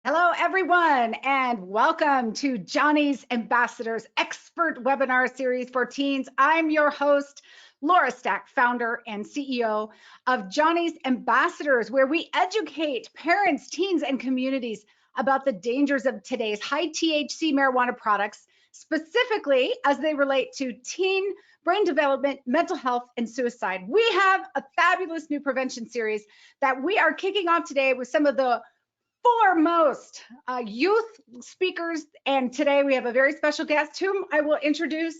Hello, everyone, and welcome to Johnny's Ambassadors Expert Webinar Series for Teens. I'm your host, Laura Stack, founder and CEO of Johnny's Ambassadors, where we educate parents, teens, and communities about the dangers of today's high THC marijuana products, specifically as they relate to teen brain development, mental health, and suicide. We have a fabulous new prevention series that we are kicking off today with some of the foremost youth speakers, and today we have a very special guest whom I will introduce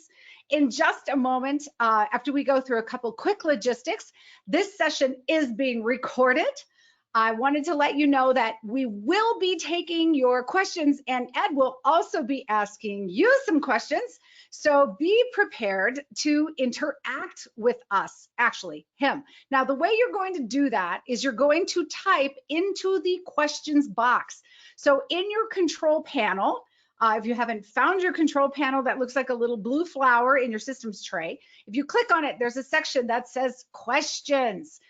in just a moment after we go through a couple quick logistics. This session is being recorded. I wanted to let you know that we will be taking your questions, and Ed will also be asking you some questions. So be prepared to interact with us, actually, him. Now, the way you're going to do that is you're going to type into the questions box. So in your control panel, if you haven't found your control panel, that looks like a little blue flower in your systems tray. If you click on it, there's a section that says questions.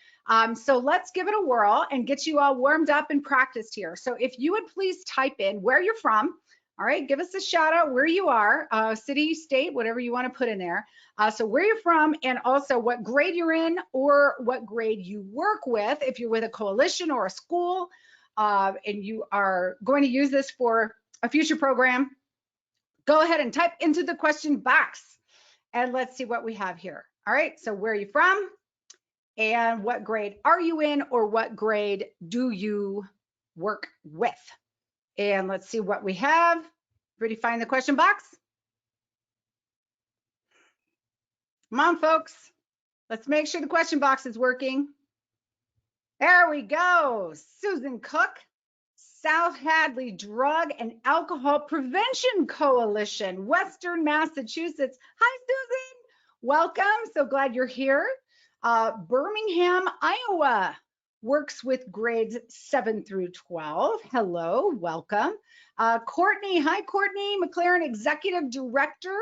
So let's give it a whirl and get you all warmed up and practiced here. So if you would please type in where you're from. All right, give us a shout out where you are, city, state, whatever you want to put in there. So where you're from, and also what grade you're in or what grade you work with, if you're with a coalition or a school, and you are going to use this for a future program, go ahead and type into the question box. And let's see what we have here. All right, so where are you from? And what grade are you in, or what grade do you work with? And let's see what we have. Everybody find the question box? Come on, folks. Let's make sure the question box is working. There we go. Susan Cook, South Hadley Drug and Alcohol Prevention Coalition, Western Massachusetts. Hi, Susan. Welcome. So glad you're here. Birmingham, Iowa, works with grades 7 through 12. Hello, welcome. Courtney, hi Courtney, McLaren, Executive Director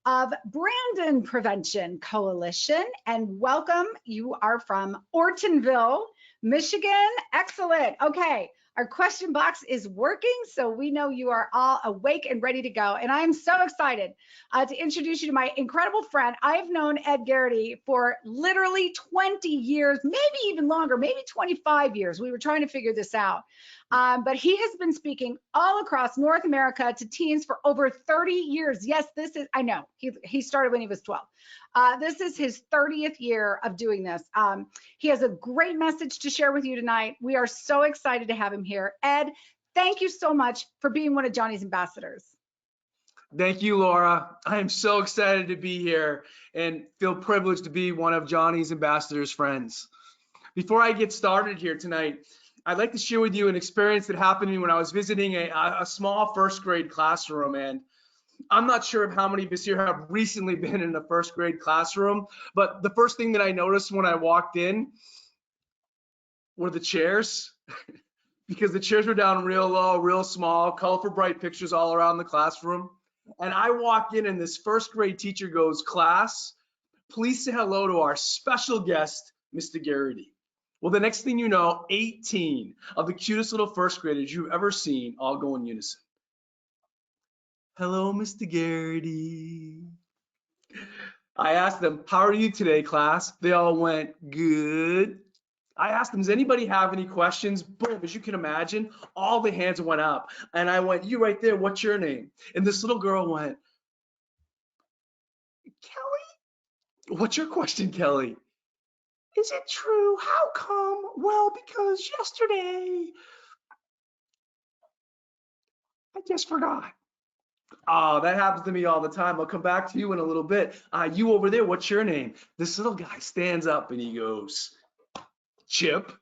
of Brandon Prevention Coalition, and welcome. You are from Ortonville, Michigan. Excellent. Okay, our question box is working, so we know you are all awake and ready to go. And I'm so excited to introduce you to my incredible friend. I've known Ed Gerety for literally 20 years, maybe even longer, maybe 25 years. We were trying to figure this out. But he has been speaking all across North America to teens for over 30 years. Yes, this is, I know, he started when he was 12. This is his 30th year of doing this. He has a great message to share with you tonight. We are so excited to have him here. Ed, thank you so much for being one of Johnny's ambassadors. Thank you, Laura. I am so excited to be here and feel privileged to be one of Johnny's ambassadors' friends. Before I get started here tonight, I'd like to share with you an experience that happened to me when I was visiting a small first grade classroom. And I'm not sure how many of us here have recently been in a first grade classroom, but the first thing that I noticed when I walked in were the chairs, because the chairs were down real low, real small, colorful, bright pictures all around the classroom. And I walk in and this first grade teacher goes, "Class, please say hello to our special guest, Mr. Gerety." Well, the next thing you know, 18 of the cutest little first graders you've ever seen all go in unison. "Hello, Mr. Gerety." I asked them, "How are you today, class?" They all went, "Good." I asked them, "Does anybody have any questions?" Boom, as you can imagine, all the hands went up. And I went, "You right there, what's your name?" And this little girl went, "Kelly." "What's your question, Kelly?" "Is it true? How come?" "Well, because yesterday I just forgot." "Oh, that happens to me all the time. I'll come back to you in a little bit. You over there, what's your name?" This little guy stands up and he goes, "Chip."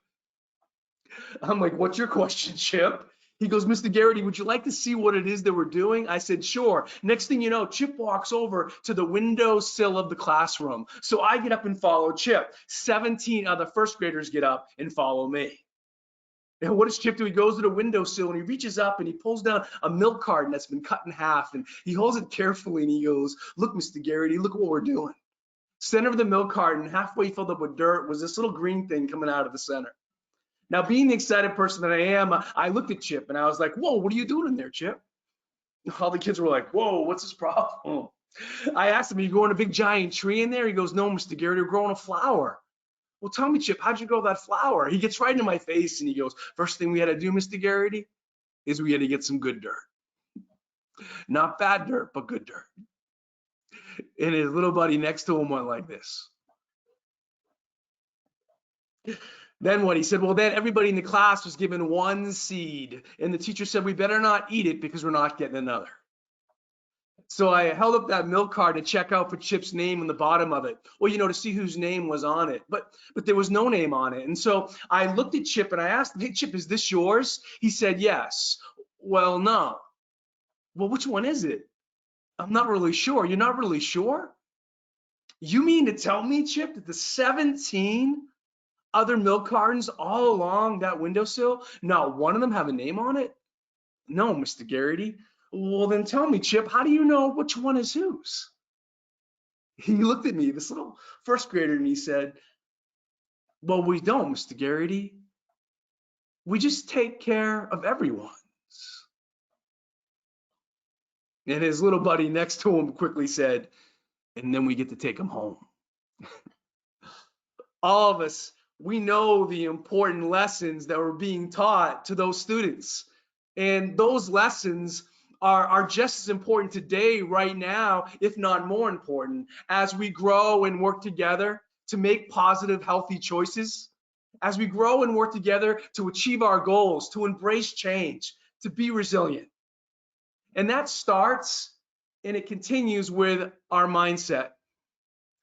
I'm like, "What's your question, Chip?" He goes, "Mr. Gerety, would you like to see what it is that we're doing?" I said, "Sure." Next thing you know, Chip walks over to the windowsill of the classroom. So I get up and follow Chip. 17 other first graders get up and follow me. And what does Chip do? He goes to the windowsill and he reaches up and he pulls down a milk carton that's been cut in half, and he holds it carefully and he goes, "Look, Mr. Gerety, look what we're doing." Center of the milk carton, halfway filled up with dirt, was this little green thing coming out of the center. Now, being the excited person that I am, I looked at Chip and I was like, whoa, what are you doing in there, Chip? All the kids were like, whoa, what's his problem? I asked him, are you growing a big giant tree in there? He goes, no, Mr. Gerety, we're growing a flower. Well, tell me, Chip, how'd you grow that flower? He gets right into my face and he goes, first thing we had to do, Mr. Gerety, is we had to get some good dirt. Not bad dirt, but good dirt. And his little buddy next to him went like this. Then what? He said, well, then everybody in the class was given one seed. And the teacher said, we better not eat it because we're not getting another. So I held up that milk card to check out for Chip's name on the bottom of it. Well, you know, to see whose name was on it. But there was no name on it. And so I looked at Chip and I asked him, hey, Chip, is this yours? He said, yes. Well, no. Well, which one is it? I'm not really sure. You're not really sure? You mean to tell me, Chip, that the 17 other milk cartons all along that windowsill, not one of them have a name on it? No, Mr. Gerety. Well, then tell me, Chip, how do you know which one is whose? He looked at me, this little first grader, and he said, well, we don't, Mr. Gerety. We just take care of everyone's. And his little buddy next to him quickly said, and then we get to take them home. All of us, we know the important lessons that were being taught to those students. And those lessons are just as important today, right now, if not more important, as we grow and work together to make positive, healthy choices, as we grow and work together to achieve our goals, to embrace change, to be resilient. And that starts and it continues with our mindset.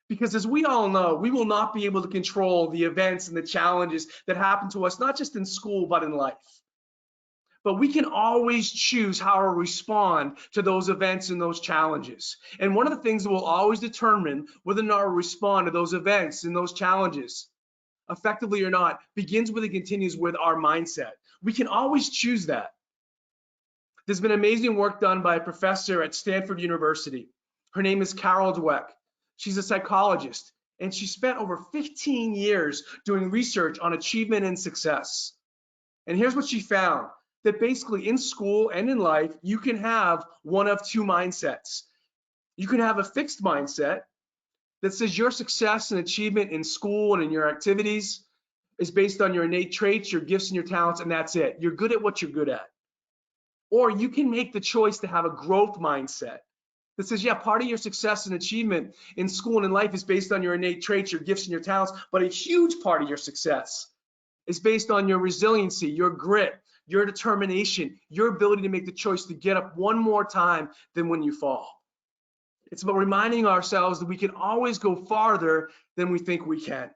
Because as we all know, we will not be able to control the events and the challenges that happen to us, not just in school, but in life. But we can always choose how to respond to those events and those challenges. And one of the things that will always determine whether or not we respond to those events and those challenges, effectively or not, begins with and continues with our mindset. We can always choose that. There's been amazing work done by a professor at Stanford University. Her name is Carol Dweck. She's a psychologist, and she spent over 15 years doing research on achievement and success. And here's what she found, that basically in school and in life, you can have one of two mindsets. You can have a fixed mindset that says your success and achievement in school and in your activities is based on your innate traits, your gifts and your talents, and that's it. You're good at what you're good at. Or you can make the choice to have a growth mindset that says, yeah, part of your success and achievement in school and in life is based on your innate traits, your gifts and your talents, but a huge part of your success is based on your resiliency, your grit, your determination, your ability to make the choice to get up one more time than when you fall. It's about reminding ourselves that we can always go farther than we think we can.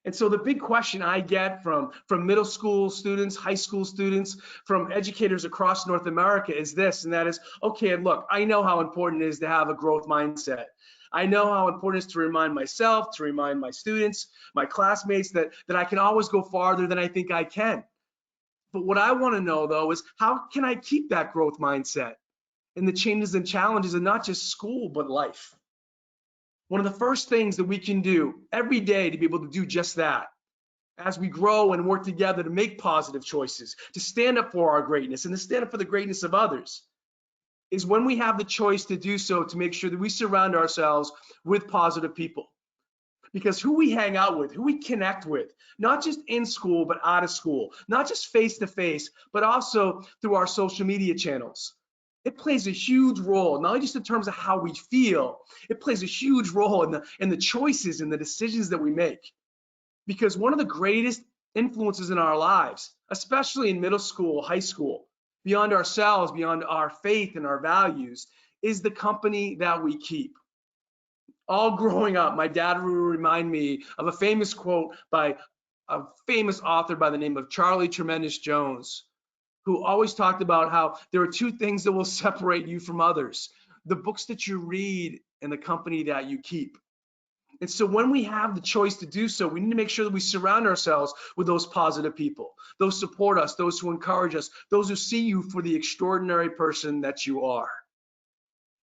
And so the big question I get from middle school students, high school students, from educators across North America is this, and that is, okay, look, I know how important it is to have a growth mindset. I know how important it is to remind myself, to remind my students, my classmates that I can always go farther than I think I can. But what I want to know, though, is how can I keep that growth mindset in the changes and challenges of not just school, but life? One of the first things that we can do every day to be able to do just that, as we grow and work together to make positive choices, to stand up for our greatness and to stand up for the greatness of others, is when we have the choice to do so, to make sure that we surround ourselves with positive people. Because who we hang out with, who we connect with, not just in school, but out of school, not just face-to-face, but also through our social media channels. It plays a huge role, not just in terms of how we feel, it plays a huge role in the choices and the decisions that we make. Because one of the greatest influences in our lives, especially in middle school, high school, beyond ourselves, beyond our faith and our values, is the company that we keep. All growing up, my dad would remind me of a famous quote by a famous author by the name of Charlie Tremendous Jones, who always talked about how there are two things that will separate you from others: the books that you read and the company that you keep. And so when we have the choice to do so, we need to make sure that we surround ourselves with those positive people, those who support us, those who encourage us, those who see you for the extraordinary person that you are.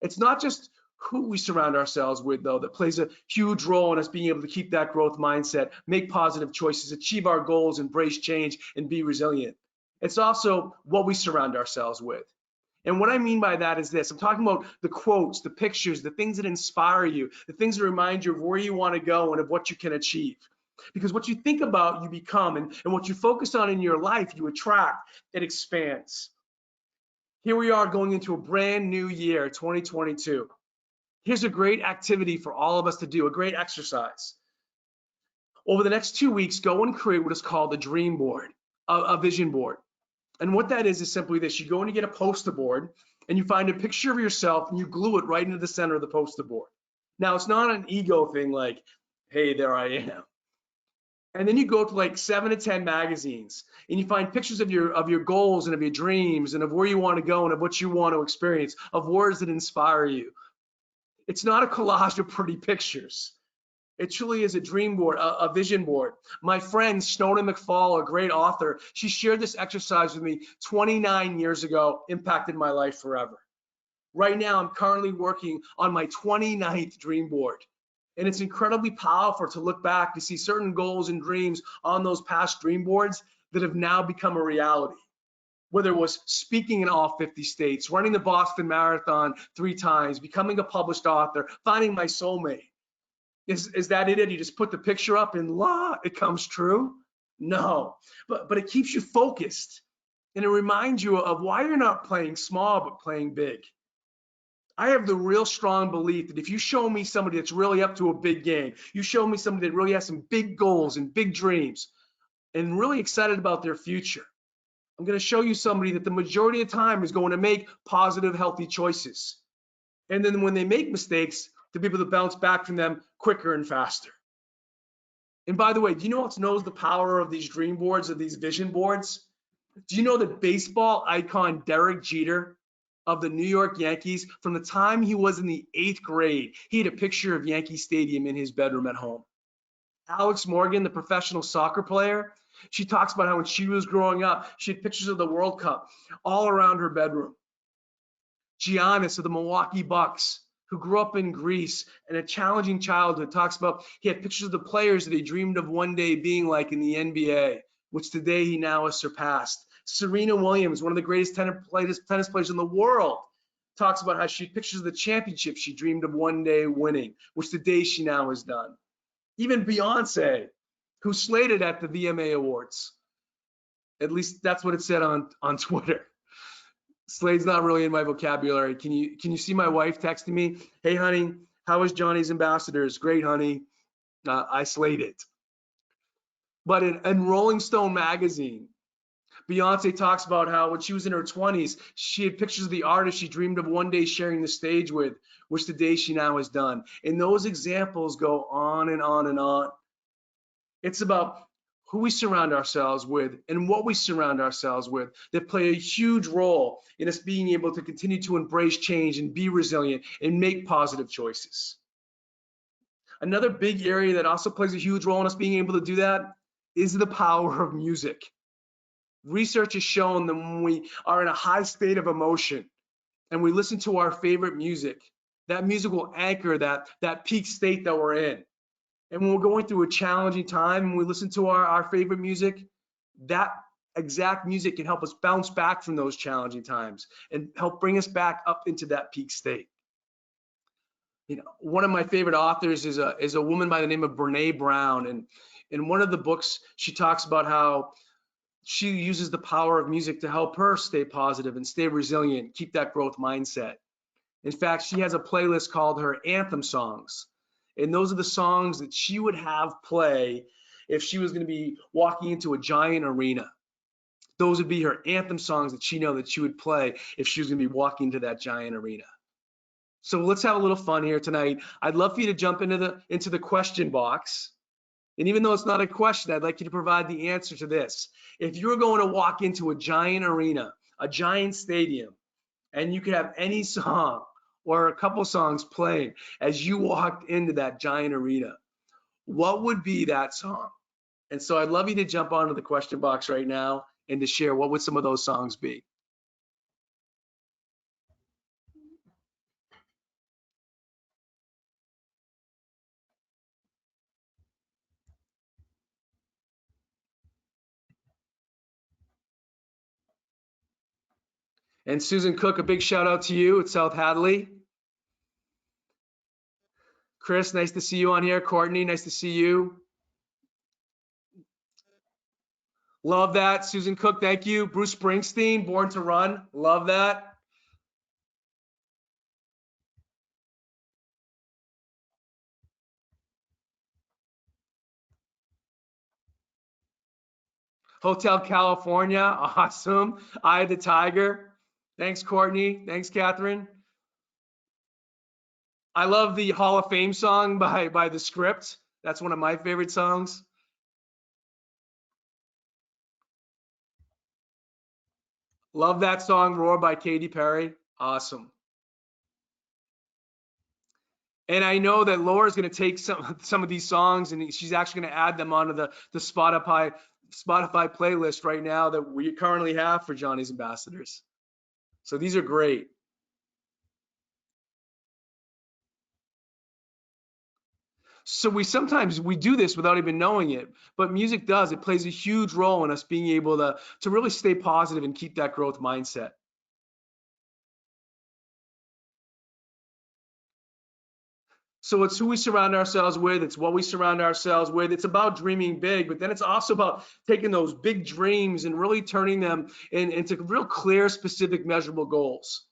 It's not just who we surround ourselves with, though, that plays a huge role in us being able to keep that growth mindset, make positive choices, achieve our goals, embrace change, and be resilient. It's also what we surround ourselves with. And what I mean by that is this: I'm talking about the quotes, the pictures, the things that inspire you, the things that remind you of where you want to go and of what you can achieve. Because what you think about, you become, and what you focus on in your life, you attract, it expands. Here we are going into a brand new year, 2022. Here's a great activity for all of us to do, a great exercise. Over the next 2 weeks, go and create what is called a dream board, a vision board. And what that is simply this: you go and you get a poster board and you find a picture of yourself and you glue it right into the center of the poster board. Now, it's not an ego thing like, hey, there I am. And then you go to like 7 to 10 magazines and you find pictures of your goals and of your dreams and of where you want to go and of what you want to experience, of words that inspire you. It's not a collage of pretty pictures. It truly is a dream board, a vision board. My friend Snowden McFall, a great author, she shared this exercise with me 29 years ago, impacted my life forever. Right now, I'm currently working on my 29th dream board. And it's incredibly powerful to look back to see certain goals and dreams on those past dream boards that have now become a reality. Whether it was speaking in all 50 states, running the Boston Marathon 3 times, becoming a published author, finding my soulmate. Is that it? You just put the picture up and it comes true? No, but it keeps you focused and it reminds you of why you're not playing small, but playing big. I have the real strong belief that if you show me somebody that's really up to a big game, you show me somebody that really has some big goals and big dreams and really excited about their future, I'm going to show you somebody that the majority of the time is going to make positive, healthy choices. And then when they make mistakes, to be able to bounce back from them quicker and faster. And by the way, do you know what knows the power of these dream boards, of these vision boards? Do you know that baseball icon Derek Jeter of the New York Yankees, from the time he was in the 8th grade, he had a picture of Yankee Stadium in his bedroom at home. Alex Morgan, the professional soccer player, she talks about how when she was growing up, she had pictures of the World Cup all around her bedroom. Giannis of the Milwaukee Bucks, who grew up in Greece and a challenging childhood, talks about he had pictures of the players that he dreamed of one day being like in the NBA, which today he now has surpassed. Serena Williams, one of the greatest tennis players in the world, talks about how she had pictures of the championship she dreamed of one day winning, which today she now has done. Even Beyonce, who's slated at the VMA Awards. At least that's what it said on Twitter. Slade's not really in my vocabulary. Can you see my wife texting me? Hey, honey, how was Johnny's Ambassadors? Great, honey. I slayed it. But in Rolling Stone magazine, Beyonce talks about how when she was in her 20s, she had pictures of the artist she dreamed of one day sharing the stage with, which today she now has done. And those examples go on and on and on. It's about who we surround ourselves with and what we surround ourselves with that play a huge role in us being able to continue to embrace change and be resilient and make positive choices. Another big area that also plays a huge role in us being able to do that is the power of music. Research has shown that when we are in a high state of emotion and we listen to our favorite music, that music will anchor that peak state that we're in. And when we're going through a challenging time and we listen to our favorite music, that exact music can help us bounce back from those challenging times and help bring us back up into that peak state. You know, one of my favorite authors is a woman by the name of Brene Brown, and in one of the books she talks about how she uses the power of music to help her stay positive and stay resilient, keep that growth mindset. In fact, she has a playlist called her anthem songs. And those are the songs that she would have play if she was going to be walking into a giant arena. Those would be her anthem songs that she know that she would play if she was going to be walking into that giant arena. So let's have a little fun here tonight. I'd love for you to jump into the question box. And even though it's not a question, I'd like you to provide the answer to this. If you were going to walk into a giant arena, a giant stadium, and you could have any song or a couple songs playing as you walked into that giant arena, what would be that song? And so I'd love you to jump onto the question box right now and to share what would some of those songs be. And Susan Cook, a big shout out to you at South Hadley. Chris, nice to see you on here. Courtney, nice to see you. Love that. Susan Cook, thank you. Bruce Springsteen, Born to Run. Love that. Hotel California, awesome. Eye of the Tiger. Thanks, Courtney. Thanks, Catherine. I love the Hall of Fame song by The Script. That's one of my favorite songs. Love that song, Roar by Katy Perry. Awesome. And I know that Laura's going to take some of these songs and she's actually going to add them onto the Spotify playlist right now that we currently have for Johnny's Ambassadors. So these are great. So we sometimes do this without even knowing it, but music does. It plays a huge role in us being able to really stay positive and keep that growth mindset. So it's who we surround ourselves with. It's what we surround ourselves with. It's about dreaming big, but then it's also about taking those big dreams and really turning them into real clear, specific, measurable goals.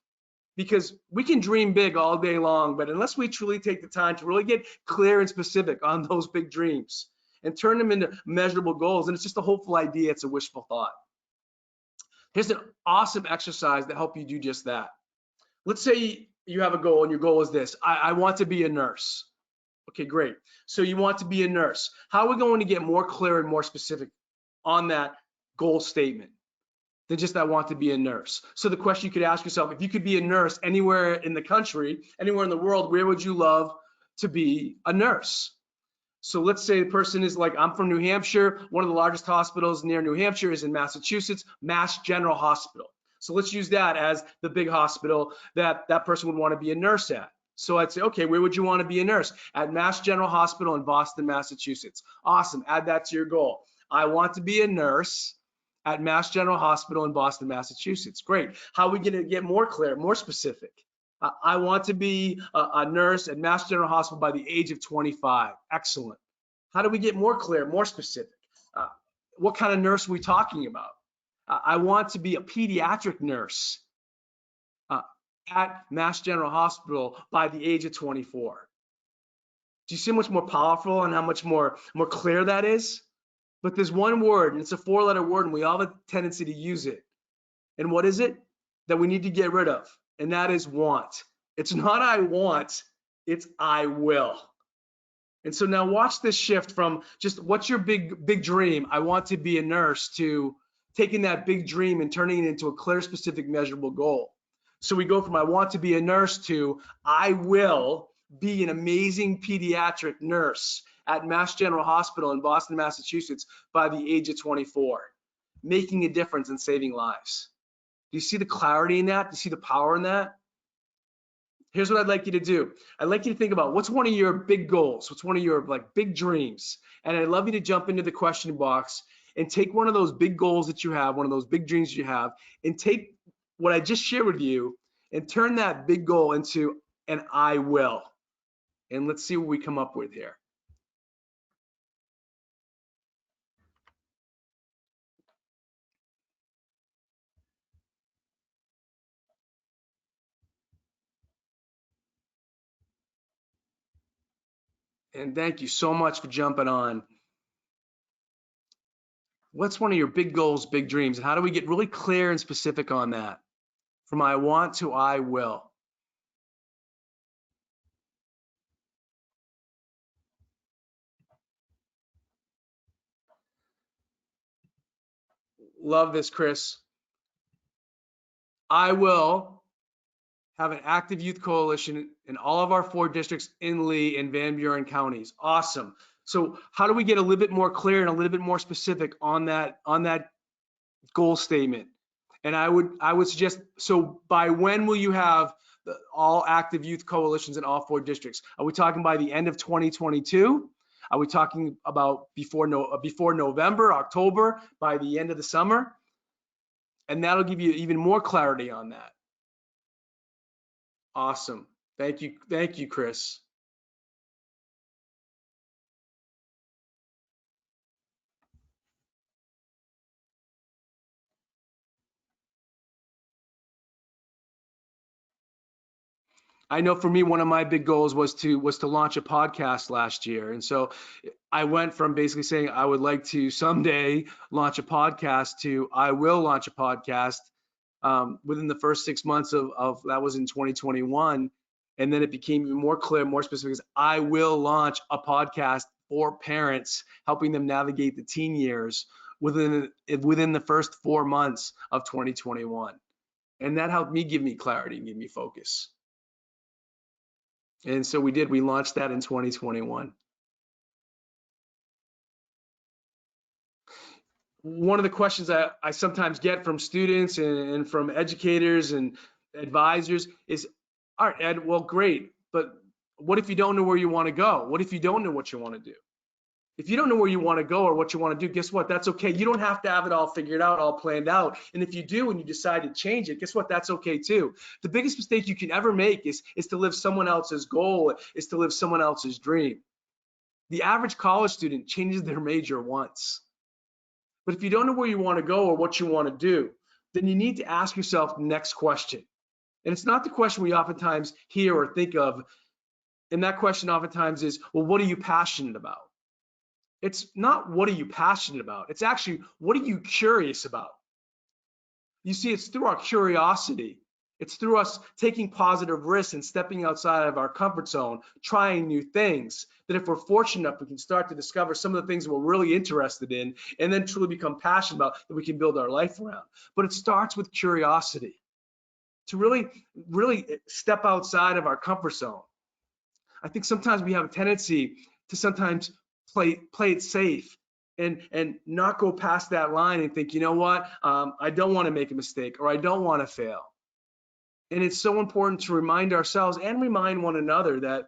Because we can dream big all day long, but unless we truly take the time to really get clear and specific on those big dreams and turn them into measurable goals, and it's just a hopeful idea, it's a wishful thought. Here's an awesome exercise to help you do just that. Let's say you have a goal and your goal is this: I want to be a nurse. Okay, great. So you want to be a nurse. How are we going to get more clear and more specific on that goal statement than just I want to be a nurse? So the question you could ask yourself, if you could be a nurse anywhere in the country, anywhere in the world, where would you love to be a nurse? So let's say the person is like, I'm from New Hampshire. One of the largest hospitals near New Hampshire is in Massachusetts, Mass General Hospital. So let's use that as the big hospital that that person would want to be a nurse at. So I'd say, okay, where would you want to be a nurse? At Mass General Hospital in Boston, Massachusetts. Awesome, add that to your goal. I want to be a nurse at Mass General Hospital in Boston, Massachusetts. Great. How are we going to get more clear, more specific? I want to be a nurse at Mass General Hospital by the age of 25. Excellent. How do we get more clear, more specific? What kind of nurse are we talking about? I want to be a pediatric nurse at Mass General Hospital by the age of 24. Do you see how much more powerful and how much more clear that is? But there's one word, and it's a 4-letter word, and we all have a tendency to use it. And what is it that we need to get rid of? And that is want. It's not I want, it's I will. And so now watch this shift from just what's your big dream? I want to be a nurse, to taking that big dream and turning it into a clear, specific, measurable goal. So we go from I want to be a nurse to I will be an amazing pediatric nurse at Mass General Hospital in Boston, Massachusetts by the age of 24, making a difference and saving lives. Do you see the clarity in that? Do you see the power in that? Here's what I'd like you to do. I'd like you to think about what's one of your big goals, what's one of your big dreams, and I'd love you to jump into the question box and take one of those big goals that you have, one of those big dreams you have, and take what I just shared with you and turn that big goal into an I will. And let's see what we come up with here. And thank you so much for jumping on. What's one of your big goals, big dreams, and how do we get really clear and specific on that? From I want to I will. Love this, Chris. I will have an active youth coalition in all of our 4 districts in Lee and Van Buren counties. Awesome. So how do we get a little bit more clear and a little bit more specific on that goal statement? And I would suggest, so by when will you have all active youth coalitions in all 4 districts? Are we talking by the end of 2022? Are we talking about before November, October, by the end of the summer? And that'll give you even more clarity on that. Awesome. Thank you, Chris. I know for me, one of my big goals was to launch a podcast last year. And so I went from basically saying I would like to someday launch a podcast to I will launch a podcast within the first 6 months of that was in 2021. And then it became even more clear, more specific, is I will launch a podcast for parents, helping them navigate the teen years within the first 4 months of 2021. And that helped me give me clarity and give me focus. And so we launched that in 2021. One of the questions I sometimes get from students and from educators and advisors is, all right, Ed, well, great, but what if you don't know where you want to go? What if you don't know what you want to do? If you don't know where you want to go or what you want to do, guess what? That's okay. You don't have to have it all figured out, all planned out. And if you do and you decide to change it, guess what? That's okay too. The biggest mistake you can ever make is to live someone else's goal, is to live someone else's dream. The average college student changes their major once. But if you don't know where you want to go or what you want to do, then you need to ask yourself the next question. And it's not the question we oftentimes hear or think of. And that question oftentimes is, well, what are you passionate about? It's not what are you passionate about. It's actually, what are you curious about? You see, it's through our curiosity. It's through us taking positive risks and stepping outside of our comfort zone, trying new things, that if we're fortunate enough, we can start to discover some of the things we're really interested in and then truly become passionate about, that we can build our life around. But it starts with curiosity, to really step outside of our comfort zone. I think sometimes we have a tendency to sometimes play it safe and not go past that line and think, you know what, I don't want to make a mistake, or I don't want to fail. And it's so important to remind ourselves and remind one another that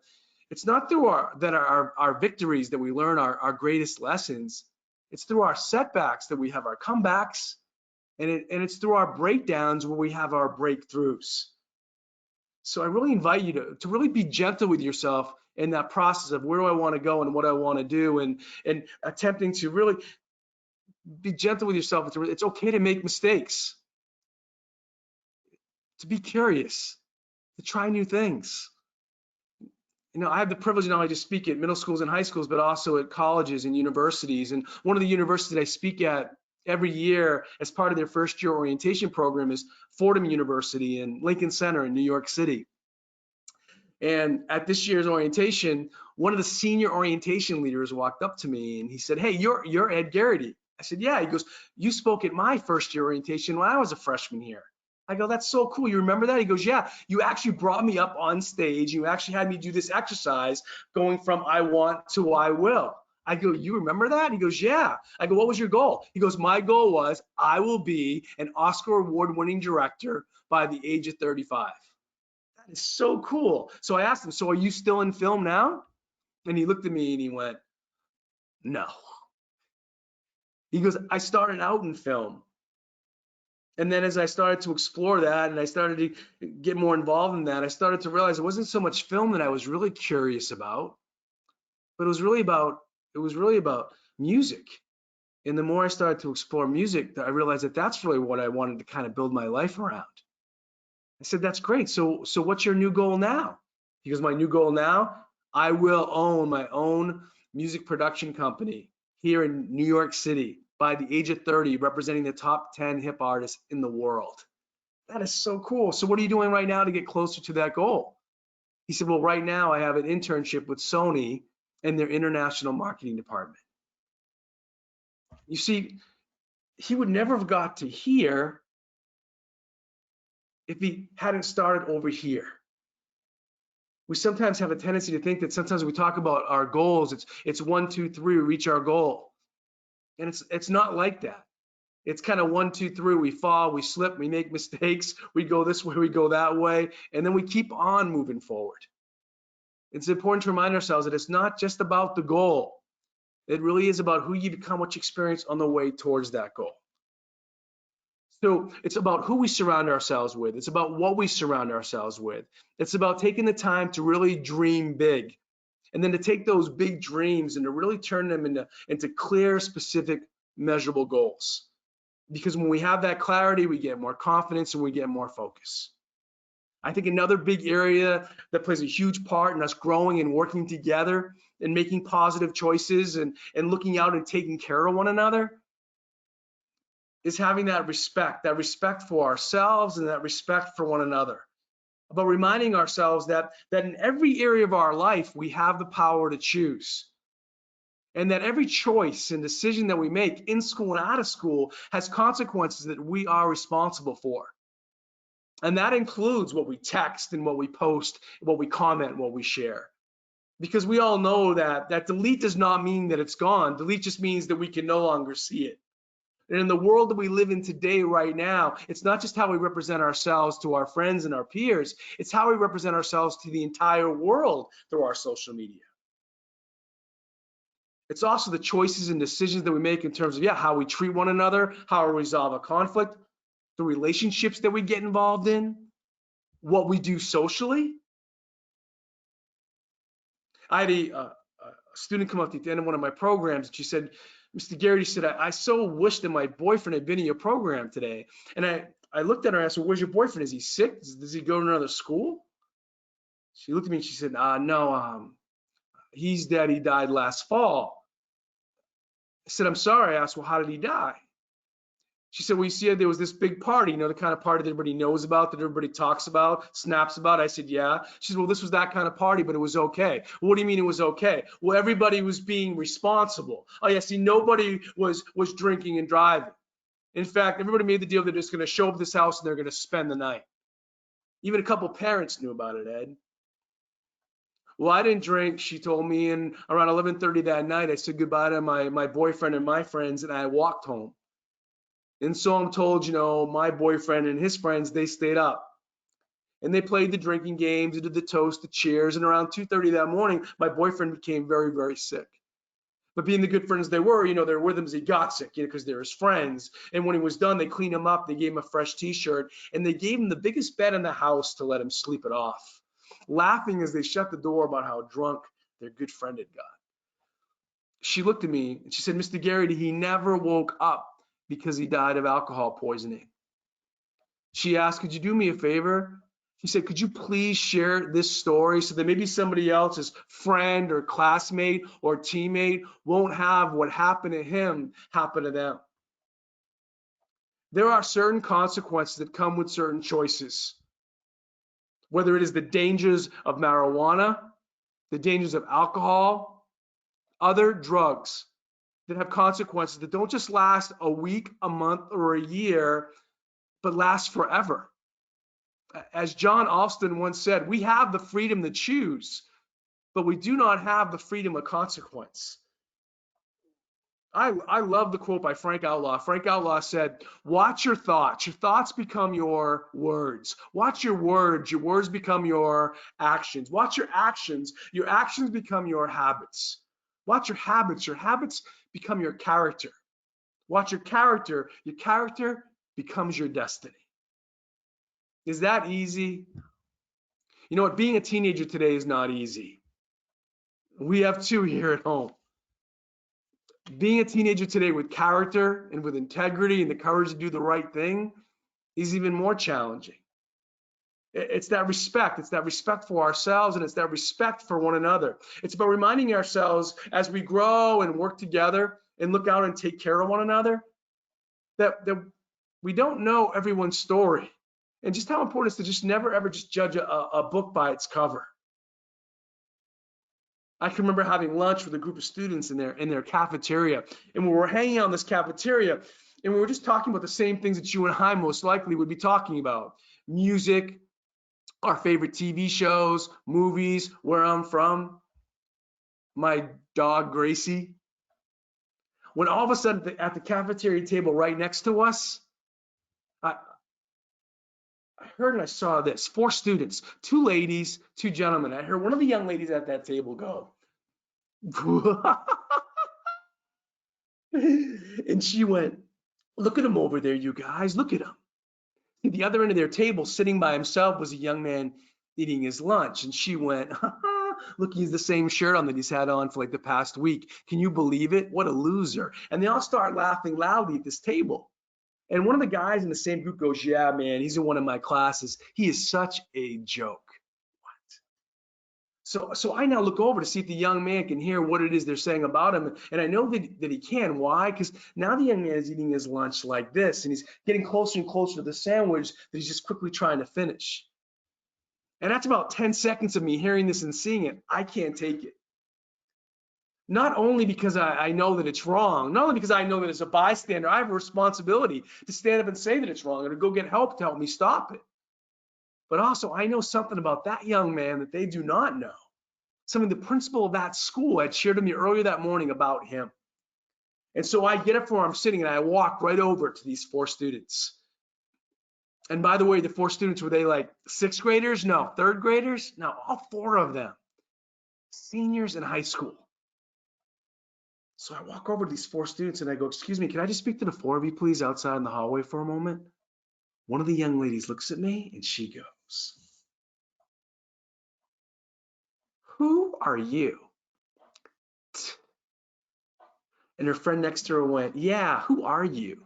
it's not through our victories that we learn our greatest lessons. It's through our setbacks that we have our comebacks, and it's through our breakdowns where we have our breakthroughs. So I really invite you to really be gentle with yourself in that process of where do I want to go and what I want to do, and attempting to really be gentle with yourself. It's okay to make mistakes, to be curious, to try new things. You know, I have the privilege not only to speak at middle schools and high schools, but also at colleges and universities. And one of the universities I speak at every year as part of their first year orientation program is Fordham University in Lincoln Center in New York City. And at this year's orientation, one of the senior orientation leaders walked up to me and he said, "Hey, you're Ed Gerety." I said, "Yeah." He goes, "You spoke at my first year orientation when I was a freshman here." I go, "That's so cool. You remember that?" He goes, "Yeah, you actually brought me up on stage. You actually had me do this exercise going from I want to I will." I go, "You remember that?" He goes, "Yeah." I go, "What was your goal?" He goes, "My goal was I will be an Oscar award-winning director by the age of 35. That is so cool. So I asked him, "So are you still in film now?" And he looked at me and he went, "No." He goes, "I started out in film. And then as I started to explore that and I started to get more involved in that, I started to realize it wasn't so much film that I was really curious about, but it was really about music. And the more I started to explore music, I realized that that's really what I wanted to kind of build my life around." I said, "That's great. So what's your new goal now?" He goes, "My new goal now, I will own my own music production company here in New York City by the age of 30, representing the top 10 hip artists in the world." That is so cool. "So what are you doing right now to get closer to that goal?" He said, "Well, right now I have an internship with Sony in their international marketing department." You see, he would never have got to here if he hadn't started over here. We sometimes have a tendency to think that sometimes we talk about our goals, it's 1, 2, 3, we reach our goal. And it's not like that. It's kind of 1, 2, 3, we fall, we slip, we make mistakes, we go this way, we go that way, and then we keep on moving forward. It's important to remind ourselves that it's not just about the goal. It really is about who you become, what you experience on the way towards that goal. So it's about who we surround ourselves with. It's about what we surround ourselves with. It's about taking the time to really dream big, and then to take those big dreams and to really turn them into clear, specific, measurable goals. Because when we have that clarity, we get more confidence and we get more focus. I think another big area that plays a huge part in us growing and working together and making positive choices and looking out and taking care of one another is having that respect for ourselves and that respect for one another. About reminding ourselves that in every area of our life, we have the power to choose. And that every choice and decision that we make in school and out of school has consequences that we are responsible for. And that includes what we text and what we post, what we comment, what we share. Because we all know that delete does not mean that it's gone. Delete just means that we can no longer see it. And in the world that we live in today, right now, it's not just how we represent ourselves to our friends and our peers, it's how we represent ourselves to the entire world through our social media. It's also the choices and decisions that we make in terms of, how we treat one another, how we resolve a conflict, the relationships that we get involved in, what we do socially. I had a student come up at the end of one of my programs, and she said, Mr. Gerety, said, I so wish that my boyfriend had been in your program today. And I looked at her and I said, where's your boyfriend? Is he sick? Does he go to another school? She looked at me and she said, no, he's dead. He died last fall. I said, I'm sorry. I asked, well, how did he die? She said, well, you see, there was this big party, the kind of party that everybody knows about, that everybody talks about, snaps about. I said, yeah. She said, well, this was that kind of party, but it was okay. Well, what do you mean it was okay? Well, everybody was being responsible. Oh, yeah, see, nobody was drinking and driving. In fact, everybody made the deal that they're just going to show up at this house and they're going to spend the night. Even a couple parents knew about it, Ed. Well, I didn't drink, she told me, and around 11:30 that night, I said goodbye to my boyfriend and my friends, and I walked home. And so I'm told, my boyfriend and his friends, they stayed up. And they played the drinking games, and did the toast, the cheers, and around 2:30 that morning, my boyfriend became very, very sick. But being the good friends they were, they were with him as he got sick, because they're his friends. And when he was done, they cleaned him up, they gave him a fresh t-shirt, and they gave him the biggest bed in the house to let him sleep it off, laughing as they shut the door about how drunk their good friend had got. She looked at me and she said, Mr. Gerety, he never woke up because he died of alcohol poisoning. She asked, could you do me a favor? She said, could you please share this story so that maybe somebody else's friend or classmate or teammate won't have what happened to him happen to them? There are certain consequences that come with certain choices, whether it is the dangers of marijuana, the dangers of alcohol, other drugs that have consequences that don't just last a week, a month, or a year, but last forever. As John Alston once said, we have the freedom to choose, but we do not have the freedom of consequence. I love the quote by Frank Outlaw. Frank Outlaw said, watch your thoughts. Your thoughts become your words. Watch your words become your actions. Watch your actions become your habits. Watch your habits become your character. Watch your character becomes your destiny. Is that easy? You know what, being a teenager today is not easy. We have two here at home. Being a teenager today with character and with integrity and the courage to do the right thing is even more challenging. It's that respect. It's that respect for ourselves, and it's that respect for one another. It's about reminding ourselves as we grow and work together and look out and take care of one another that we don't know everyone's story, and just how important it is to just never ever just judge a book by its cover. I can remember having lunch with a group of students in their cafeteria, and we were hanging out in this cafeteria, and we were just talking about the same things that you and I most likely would be talking about: music, our favorite TV shows, movies, where I'm from, my dog Gracie. When all of a sudden at the cafeteria table right next to us, I heard and I saw this: 4 students, 2 ladies, 2 gentlemen. I heard one of the young ladies at that table go, and she went, Look at him over there, you guys. Look at him. At the other end of their table, sitting by himself, was a young man eating his lunch. And she went, look, he's the same shirt on that he's had on for like the past week. Can you believe it? What a loser. And they all start laughing loudly at this table. And one of the guys in the same group goes, yeah, man, he's in one of my classes. He is such a joke. So I now look over to see if the young man can hear what it is they're saying about him. And I know that he can. Why? Because now the young man is eating his lunch like this, and he's getting closer and closer to the sandwich that he's just quickly trying to finish. And that's about 10 seconds of me hearing this and seeing it. I can't take it. Not only because I know that it's wrong, not only because I know that as a bystander, I have a responsibility to stand up and say that it's wrong and to go get help to help me stop it. But also, I know something about that young man that they do not know. Something the principal of that school had shared with me earlier that morning about him. And so I get up from where I'm sitting and I walk right over to these 4 students. And by the way, the 4 students, were they like 6th graders? No. 3rd graders? No, all 4 of them. Seniors in high school. So I walk over to these 4 students and I go, excuse me, can I just speak to the 4 of you, please, outside in the hallway for a moment? One of the young ladies looks at me and she goes, who are you? And her friend next to her went, yeah, who are you?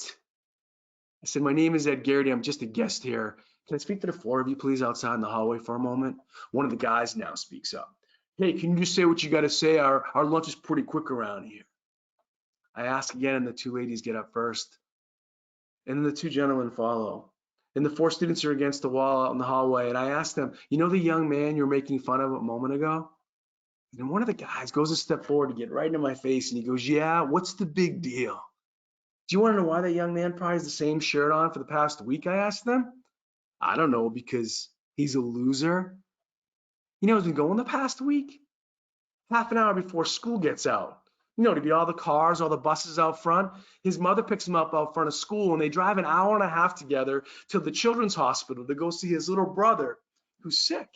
I said, my name is Ed Gerety. I'm just a guest here. Can I speak to the 4 of you, please, outside in the hallway for a moment? One of the guys now speaks up. Hey, can you just say what you got to say? Our lunch is pretty quick around here. I ask again, and the 2 ladies get up first. And then the 2 gentlemen follow. And the 4 students are against the wall out in the hallway. And I ask them, you know the young man you were making fun of a moment ago? And one of the guys goes a step forward to get right into my face, and he goes, yeah, what's the big deal? Do you want to know why that young man probably has the same shirt on for the past week? I asked them. I don't know, because he's a loser. You know, he's been going the past week, half an hour before school gets out. You know, to be all the cars, all the buses out front. His mother picks him up out front of school, and they drive an hour and a half together to the children's hospital to go see his little brother who's sick.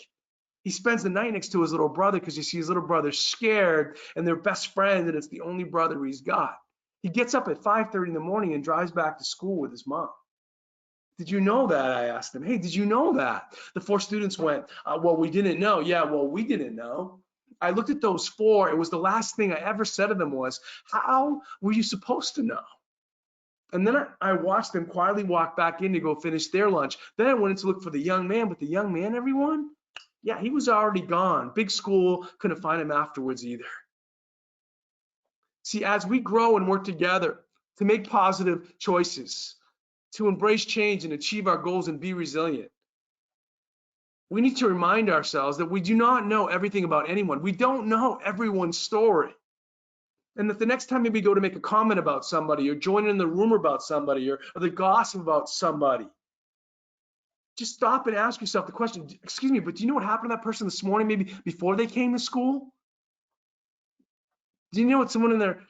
He spends the night next to his little brother because you see his little brother's scared and they're best friends, and it's the only brother he's got. He gets up at 5:30 in the morning and drives back to school with his mom. Did you know that? I asked him. Hey, did you know that? The 4 students went, well, we didn't know. Yeah, well, we didn't know. I looked at those 4. It was the last thing I ever said to them was, how were you supposed to know? And then I watched them quietly walk back in to go finish their lunch. Then I went in to look for the young man, but the young man, everyone, yeah, he was already gone. Big school, couldn't find him afterwards either. See, as we grow and work together to make positive choices, to embrace change and achieve our goals and be resilient, we need to remind ourselves that we do not know everything about anyone. We don't know everyone's story. And that the next time we go to make a comment about somebody or join in the rumor about somebody or the gossip about somebody, just stop and ask yourself the question, excuse me, but do you know what happened to that person this morning, maybe before they came to school? Do you know what someone in their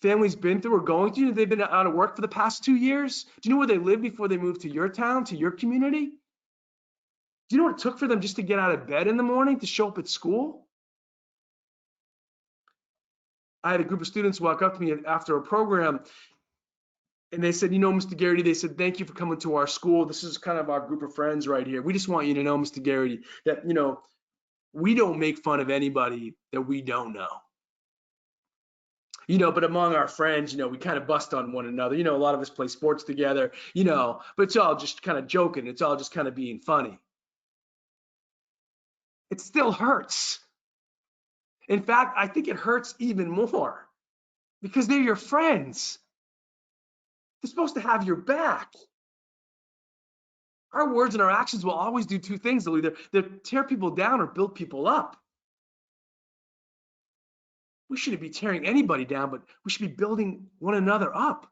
family's been through or going through? They've been out of work for the past 2 years. Do you know where they lived before they moved to your town, to your community? Do you know what it took for them just to get out of bed in the morning to show up at school? I had a group of students walk up to me after a program, and they said, you know, Mr. Gerety, they said, thank you for coming to our school. This is kind of our group of friends right here. We just want you to know, Mr. Gerety, that, you know, we don't make fun of anybody that we don't know. You know, but among our friends, you know, we kind of bust on one another. You know, a lot of us play sports together, you know, but it's all just kind of joking. It's all just kind of being funny. It still hurts. In fact, I think it hurts even more because they're your friends. They're supposed to have your back. Our words and our actions will always do 2 things. They'll either tear people down or build people up. We shouldn't be tearing anybody down, but we should be building one another up,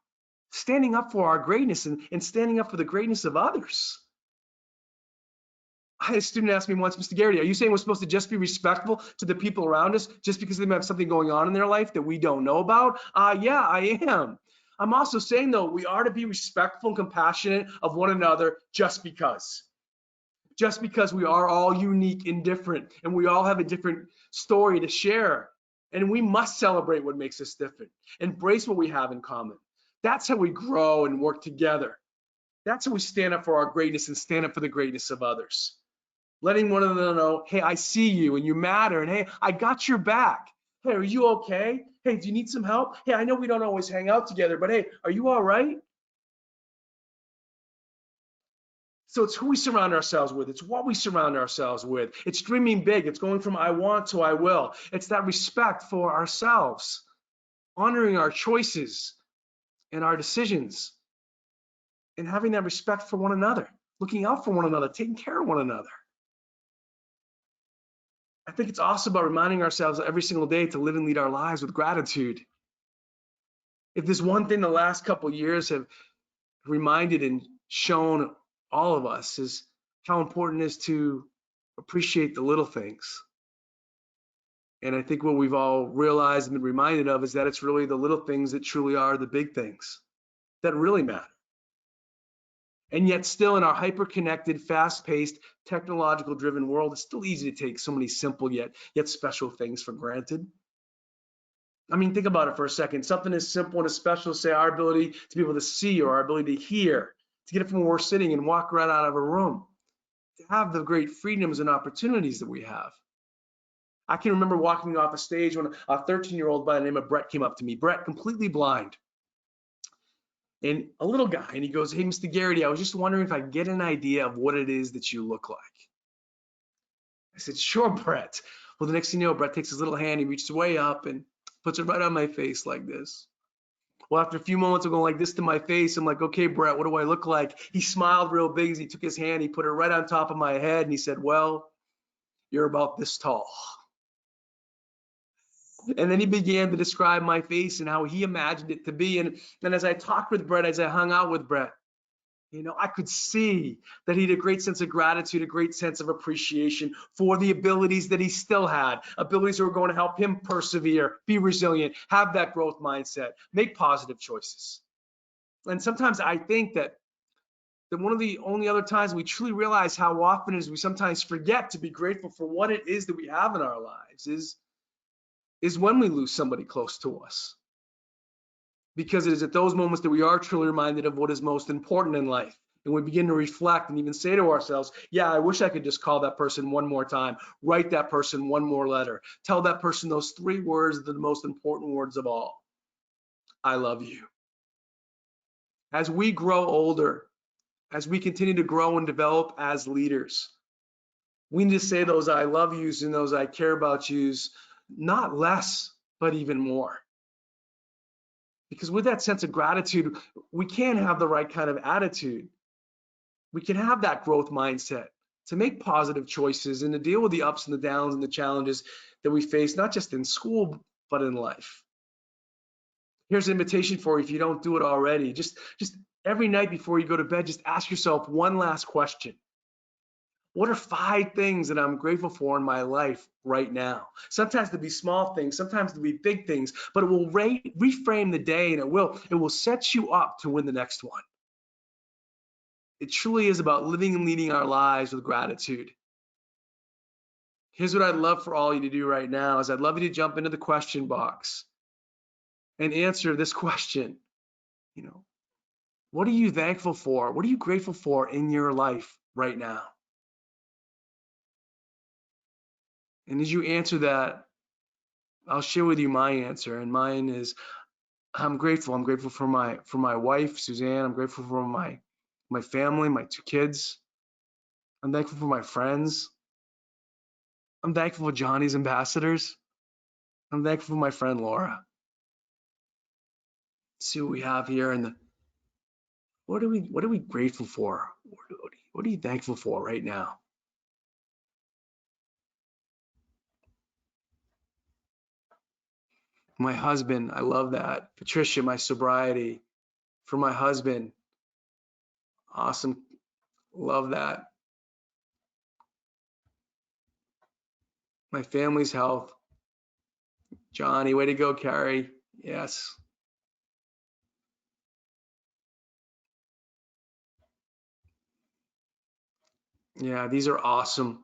standing up for our greatness and standing up for the greatness of others. I had a student ask me once, Mr. Gerety, are you saying we're supposed to just be respectful to the people around us just because they might have something going on in their life that we don't know about? Yeah, I am. I'm also saying, though, we are to be respectful and compassionate of one another just because. Just because we are all unique and different, and we all have a different story to share. And we must celebrate what makes us different. Embrace what we have in common. That's how we grow and work together. That's how we stand up for our greatness and stand up for the greatness of others. Letting one another know, hey, I see you and you matter, and hey, I got your back. Hey, are you okay? Hey, do you need some help? Hey, I know we don't always hang out together, but hey, are you all right? So it's who we surround ourselves with. It's what we surround ourselves with. It's dreaming big. It's going from I want to I will. It's that respect for ourselves, honoring our choices and our decisions, and having that respect for one another, looking out for one another, taking care of one another. I think it's also about reminding ourselves every single day to live and lead our lives with gratitude. If there's one thing the last couple of years have reminded and shown all of us is how important it is to appreciate the little things. And I think what we've all realized and been reminded of is that it's really the little things that truly are the big things that really matter. And yet still in our hyper-connected, fast-paced, technological-driven world, it's still easy to take so many simple yet special things for granted. I mean, think about it for a second. Something as simple and as special as, say, our ability to be able to see or our ability to hear, to get it from where we're sitting and walk right out of a room, to have the great freedoms and opportunities that we have. I can remember walking off a stage when a 13-year-old by the name of Brett came up to me. Brett, completely blind, and a little guy, and he goes, hey, Mr. Gerety, I was just wondering if I could get an idea of what it is that you look like. I said, sure, Brett. Well, the next thing you know, Brett takes his little hand, he reaches way up and puts it right on my face like this. Well, after a few moments of going like this to my face, I'm like, okay, Brett, what do I look like? He smiled real big as he took his hand, he put it right on top of my head, and he said, well, you're about this tall. And then he began to describe my face and how he imagined it to be. And as I talked with Brett, as I hung out with Brett, you know, I could see that he had a great sense of gratitude, a great sense of appreciation for the abilities that he still had, abilities that were going to help him persevere, be resilient, have that growth mindset, make positive choices. And sometimes I think that one of the only other times we truly realize how often is we sometimes forget to be grateful for what it is that we have in our lives is when we lose somebody close to us. Because it is at those moments that we are truly reminded of what is most important in life. And we begin to reflect and even say to ourselves, yeah, I wish I could just call that person one more time, write that person one more letter, tell that person those 3 words that are the most important words of all. I love you. As we grow older, as we continue to grow and develop as leaders, we need to say those I love yous and those I care about yous, not less, but even more. Because with that sense of gratitude, we can have the right kind of attitude. We can have that growth mindset to make positive choices and to deal with the ups and the downs and the challenges that we face, not just in school, but in life. Here's an invitation for you if you don't do it already. Just every night before you go to bed, just ask yourself one last question. What are 5 things that I'm grateful for in my life right now? Sometimes they'll be small things, sometimes they'll be big things, but it will reframe the day, and it will set you up to win the next one. It truly is about living and leading our lives with gratitude. Here's what I'd love for all of you to do right now is I'd love you to jump into the question box and answer this question. You know, what are you thankful for? What are you grateful for in your life right now? And as you answer that, I'll share with you my answer, and mine is I'm grateful. I'm grateful for my wife, Suzanne. I'm grateful for my family, my 2 kids. I'm thankful for my friends. I'm thankful for Johnny's ambassadors. I'm thankful for my friend Laura. Let's see what we have here, and what are we grateful for? What are you thankful for right now? My husband, I love that. Patricia, my sobriety. For my husband, awesome, love that. My family's health. Johnny, way to go, Carrie. Yes. Yeah, these are awesome.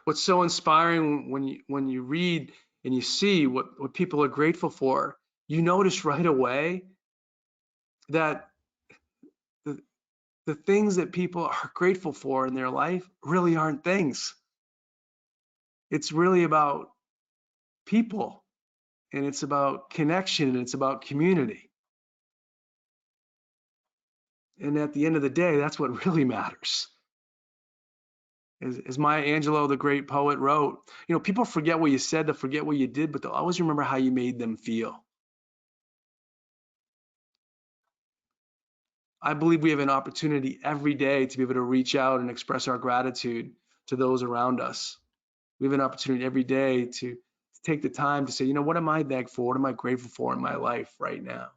what's so inspiring when you read and you see what people are grateful for, you notice right away that the, the things that people are grateful for in their life really aren't things. It's really about people, and it's about connection, and it's about community. And at the end of the day, that's what really matters. As Maya Angelou, the great poet, wrote, people forget what you said, they'll forget what you did, but they'll always remember how you made them feel. I believe we have an opportunity every day to be able to reach out and express our gratitude to those around us. We have an opportunity every day to take the time to say, what am I thankful for? What am I grateful for in my life right now?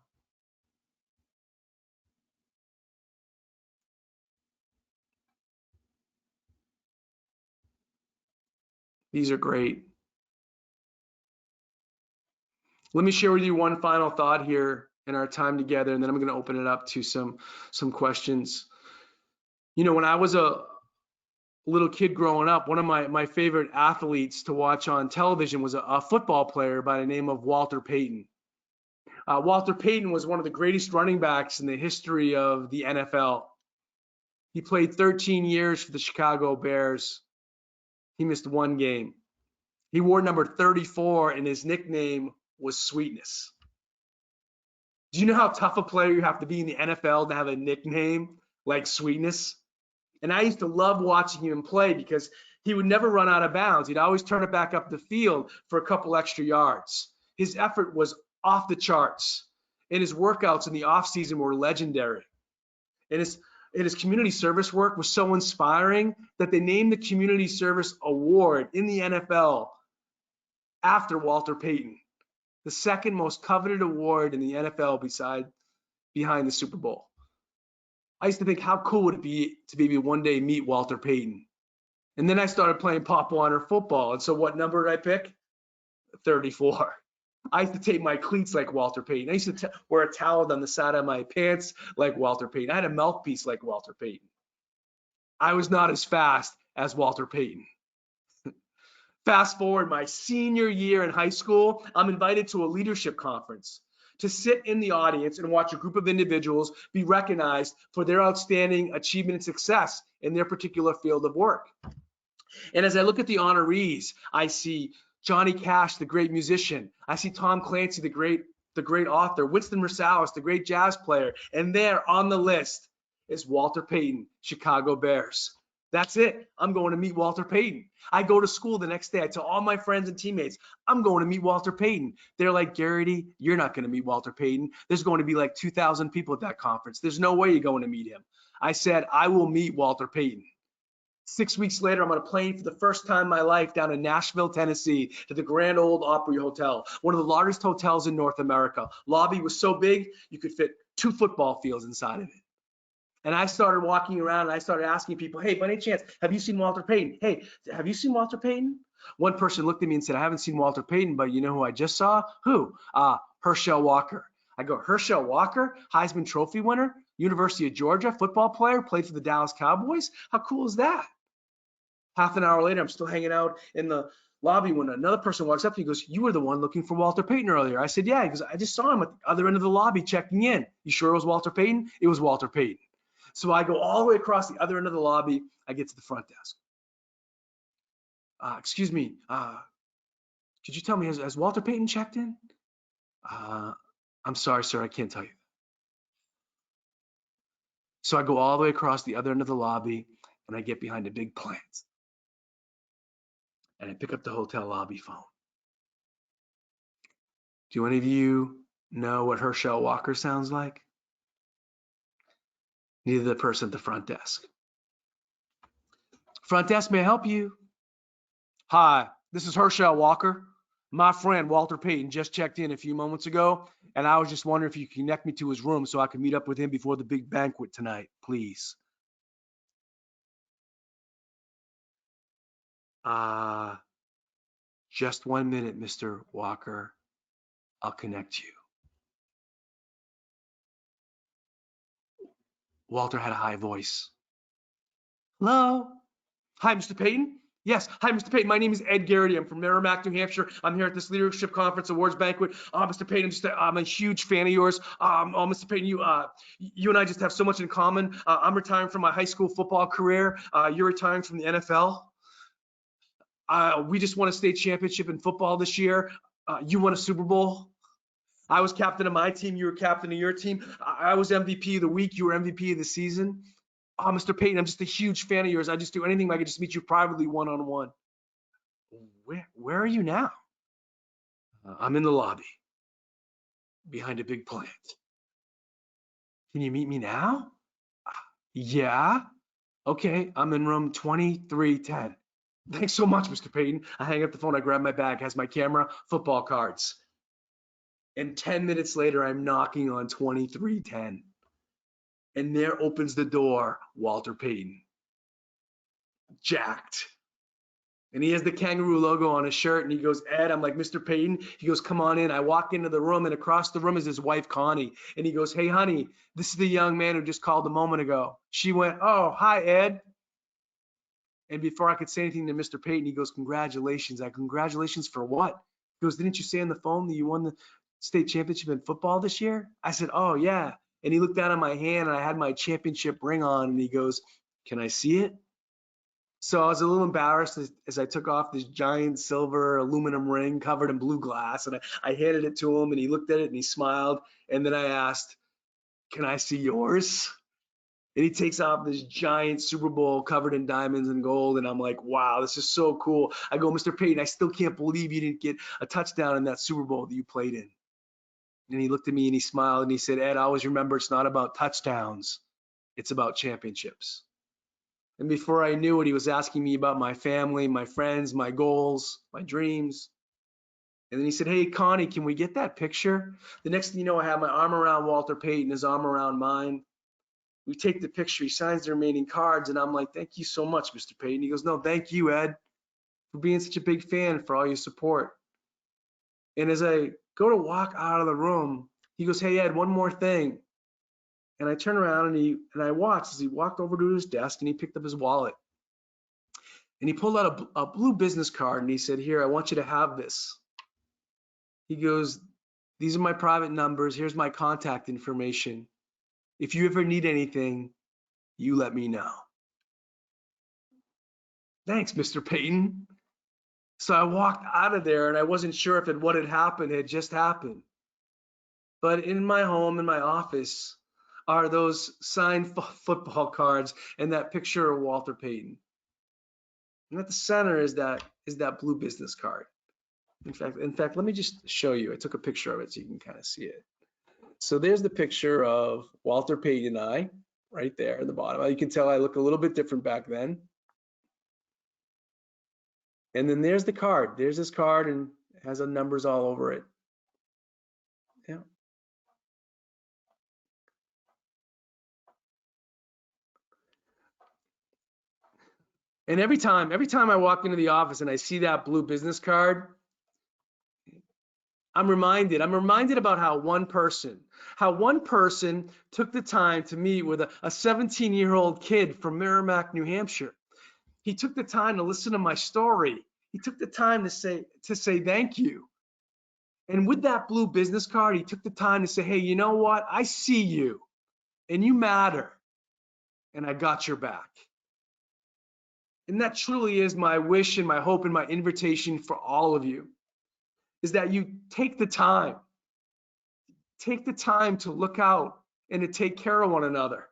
These are great. Let me share with you one final thought here in our time together, and then I'm going to open it up to some questions. When I was a little kid growing up, one of my favorite athletes to watch on television was a football player by the name of Walter Payton. Walter Payton was one of the greatest running backs in the history of the NFL. He played 13 years for the Chicago Bears. He missed one game. He wore number 34, and his nickname was Sweetness. Do you know how tough a player you have to be in the NFL to have a nickname like Sweetness? And I used to love watching him play because he would never run out of bounds. He'd always turn it back up the field for a couple extra yards. His effort was off the charts, and his workouts in the offseason were legendary. And his community service work was so inspiring that they named the Community Service Award in the NFL after Walter Payton, the second most coveted award in the NFL behind the Super Bowl. I used to think, how cool would it be to maybe one day meet Walter Payton? And then I started playing Pop Warner football. And so what number did I pick? 34. I used to tape my cleats like Walter Payton. I used to wear a towel down the side of my pants like Walter Payton. I had a mouthpiece like Walter Payton. I was not as fast as Walter Payton. Fast forward my senior year in high school, I'm invited to a leadership conference to sit in the audience and watch a group of individuals be recognized for their outstanding achievement and success in their particular field of work. And as I look at the honorees, I see Johnny Cash, the great musician. I see Tom Clancy, the great author. Winston Marsalis, the great jazz player. And there on the list is Walter Payton, Chicago Bears. That's it. I'm going to meet Walter Payton. I go to school the next day. I tell all my friends and teammates, I'm going to meet Walter Payton. They're like, Gerety, you're not going to meet Walter Payton. There's going to be like 2,000 people at that conference. There's no way you're going to meet him. I said, I will meet Walter Payton. 6 weeks later, I'm on a plane for the first time in my life down in Nashville, Tennessee, to the Grand Ole Opry Hotel, one of the largest hotels in North America. Lobby was so big, you could fit 2 football fields inside of it. And I started walking around and I started asking people, hey, by any chance, have you seen Walter Payton? Hey, have you seen Walter Payton? One person looked at me and said, I haven't seen Walter Payton, but you know who I just saw? Who? Herschel Walker. I go, Herschel Walker, Heisman Trophy winner, University of Georgia, football player, played for the Dallas Cowboys. How cool is that? Half an hour later, I'm still hanging out in the lobby when another person walks up to me and goes, you were the one looking for Walter Payton earlier. I said, yeah, because I just saw him at the other end of the lobby checking in. You sure it was Walter Payton? It was Walter Payton. So I go all the way across the other end of the lobby. I get to the front desk. Excuse me, could you tell me, has Walter Payton checked in? I'm sorry, sir, I can't tell you. So I go all the way across the other end of the lobby and I get behind a big plant. And I pick up the hotel lobby phone. Do any of you know what Herschel Walker sounds like? Neither the person at the front desk. Front desk, may I help you? Hi, this is Herschel Walker. My friend Walter Payton just checked in a few moments ago, and I was just wondering if you could connect me to his room so I can meet up with him before the big banquet tonight, please. Just 1 minute, Mr. Walker. I'll connect you. Walter had a high voice. Hello? Hi, Mr. Payton. Yes. Hi, Mr. Payton. My name is Ed Gerety. I'm from Merrimack, New Hampshire. I'm here at this Leadership Conference Awards Banquet. Mr. Payton, I'm a huge fan of yours. Mr. Payton, you and I just have so much in common. I'm retiring from my high school football career. You're retiring from the NFL. We just won a state championship in football this year. You won a Super Bowl. I was captain of my team. You were captain of your team. I was MVP of the week. You were MVP of the season. Mr. Payton, I'm just a huge fan of yours. I just do anything if I could just meet you privately one-on-one. Where are you now? I'm in the lobby behind a big plant. Can you meet me now? Yeah. Okay, I'm in room 2310. Thanks so much, Mr. Payton. I hang up the phone. I grab my bag, has my camera, football cards. And 10 minutes later, I'm knocking on 2310. And there opens the door, Walter Payton. Jacked. And he has the kangaroo logo on his shirt, and he goes, Ed, I'm like, Mr. Payton. He goes, come on in. I walk into the room, and across the room is his wife, Connie. And he goes, hey, honey, this is the young man who just called a moment ago. She went, oh, hi, Ed. And before I could say anything to Mr. Payton, he goes, congratulations. Congratulations for what? He goes, didn't you say on the phone that you won the state championship in football this year? I said, oh, yeah. And he looked down at my hand, and I had my championship ring on, and he goes, can I see it? So I was a little embarrassed as I took off this giant silver aluminum ring covered in blue glass, and I handed it to him, and he looked at it and he smiled. And then I asked, can I see yours? And he takes off this giant Super Bowl covered in diamonds and gold, and I'm like, wow, this is so cool. I go, Mr. Payton, I still can't believe you didn't get a touchdown in that Super Bowl that you played in. And he looked at me and he smiled and he said, Ed, always remember it's not about touchdowns, it's about championships. And before I knew it, he was asking me about my family, my friends, my goals, my dreams. And then he said, hey, Connie, can we get that picture? The next thing you know, I have my arm around Walter Payton, his arm around mine. We take the picture, he signs the remaining cards, and I'm like, thank you so much, Mr. Payton. He goes, no, thank you, Ed, for being such a big fan, for all your support. And as I go to walk out of the room, he goes, hey, Ed, one more thing. And I turn around and I watched as he walked over to his desk and he picked up his wallet. And he pulled out a blue business card and he said, here, I want you to have this. He goes, these are my private numbers. Here's my contact information. If you ever need anything, you let me know. Thanks, Mr. Payton. So I walked out of there and I wasn't sure if what had happened had just happened. But in my home, in my office, are those signed football cards and that picture of Walter Payton. And at the center is that blue business card. In fact, let me just show you. I took a picture of it so you can kind of see it. So there's the picture of Walter Payton and I right there at the bottom. You can tell I look a little bit different back then. And then there's the card. There's this card and it has the numbers all over it. Yeah. And every time I walk into the office and I see that blue business card, I'm reminded about how one person took the time to meet with a 17-year-old kid from Merrimack, New Hampshire. He took the time to listen to my story. He took the time to say thank you. And with that blue business card, he took the time to say, hey, you know what? I see you and you matter. And I got your back. And that truly is my wish and my hope and my invitation for all of you, is that you take the time to look out and to take care of one another.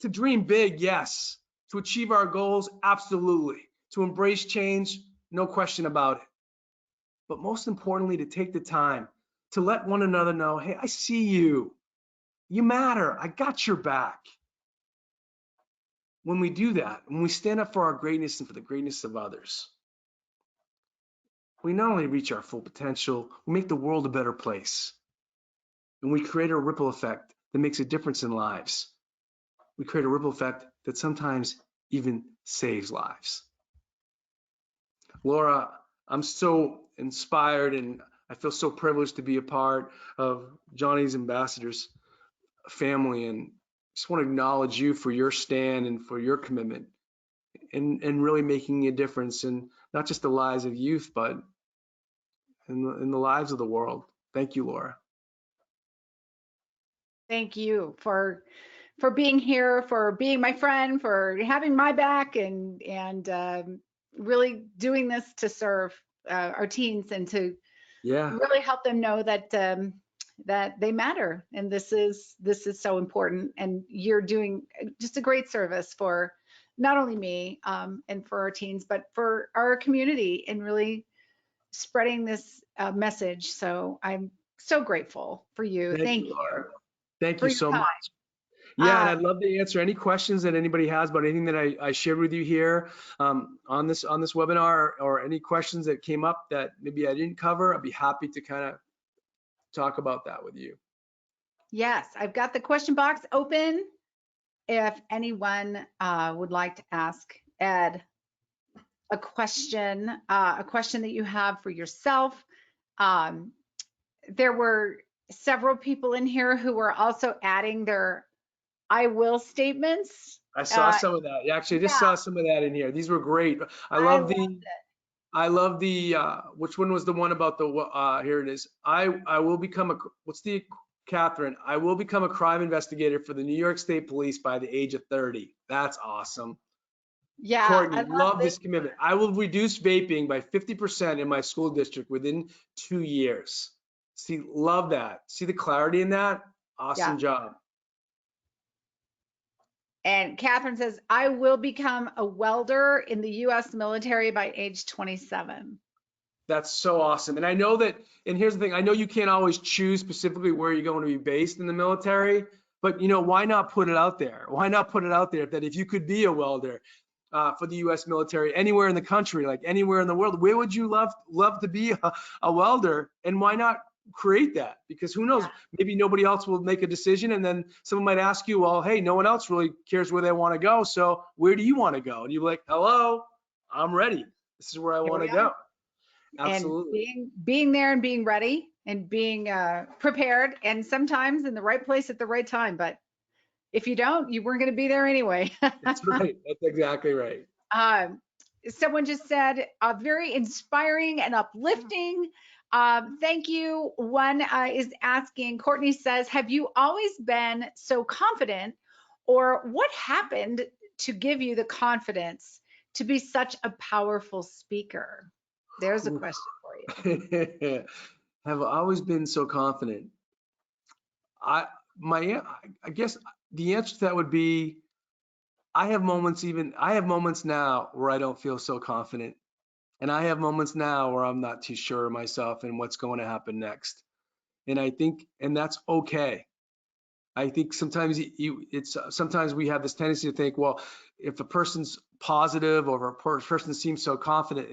To dream big, yes. To achieve our goals, absolutely. To embrace change, no question about it. But most importantly, to take the time to let one another know, hey, I see you. You matter. I got your back. When we do that, when we stand up for our greatness and for the greatness of others, we not only reach our full potential, we make the world a better place. And we create a ripple effect that makes a difference in lives. We create a ripple effect that sometimes even saves lives. Laura, I'm so inspired and I feel so privileged to be a part of Johnny's Ambassadors family, and just want to acknowledge you for your stand and for your commitment and really making a difference in not just the lives of youth, but in the lives of the world. Thank you, Laura. Thank you for being here, for being my friend, for having my back, and really doing this to serve our teens and to Yeah, really help them know that that they matter, and this is so important. And you're doing just a great service for not only me and for our teens, but for our community, and really spreading this message. So I'm so grateful for you. thank Thank you, you Laura. Thank for you your so time. much. Yeah, and Uh, I'd love to answer any questions that anybody has about anything that I shared with you here on this webinar, or any questions that came up that maybe I didn't cover. I'd be happy to kind of talk about that with you. yes, I've got the question box open. If anyone would like to ask Ed a question that you have for yourself. Um, there were several people in here who were also adding their I will statements. I saw Uh, some of that. Actually, I just yeah, saw some of that in here. These were great. I I love loved the it. which one was the one about the here it is. I will become a what's the Catherine, I will become a crime investigator for the New York State Police by the age of 30. That's awesome. Yeah, I Courtney, love love this. this commitment. I will reduce vaping by 50% in my school district within 2 years. See, love that. See the clarity in that? Yeah. Awesome job. And Catherine says, I will become a welder in the US military by age 27. That's so awesome. And I know that, and here's the thing, I know you can't always choose specifically where you're going to be based in the military, but why not put it out there? Why not put it out there that if you could be a welder for the US military anywhere in the country, like anywhere in the world, where would you love to be a welder? And why not create that? Because who knows, Yeah. maybe nobody else will make a decision, and then someone might ask you, well, hey, no one else really cares where they want to go, so where do you want to go? And you're like, hello, I'm ready. This is where I Here want we to are. go. And Absolutely. being there and being ready and being prepared, and sometimes in the right place at the right time. But if you don't, you weren't going to be there anyway. That's right. That's exactly right. um, Someone just said, very inspiring and uplifting. Thank you. One is asking, Courtney says, have you always been so confident, or what happened to give you the confidence to be such a powerful speaker? There's a Oof. question for you. Have always been so confident. I I guess the answer to that would be I have moments now where I don't feel so confident. And I have moments now where I'm not too sure of myself and what's going to happen next. And I think, and that's okay. I think sometimes sometimes we have this tendency to think, well, if a person's positive or if a person seems so confident,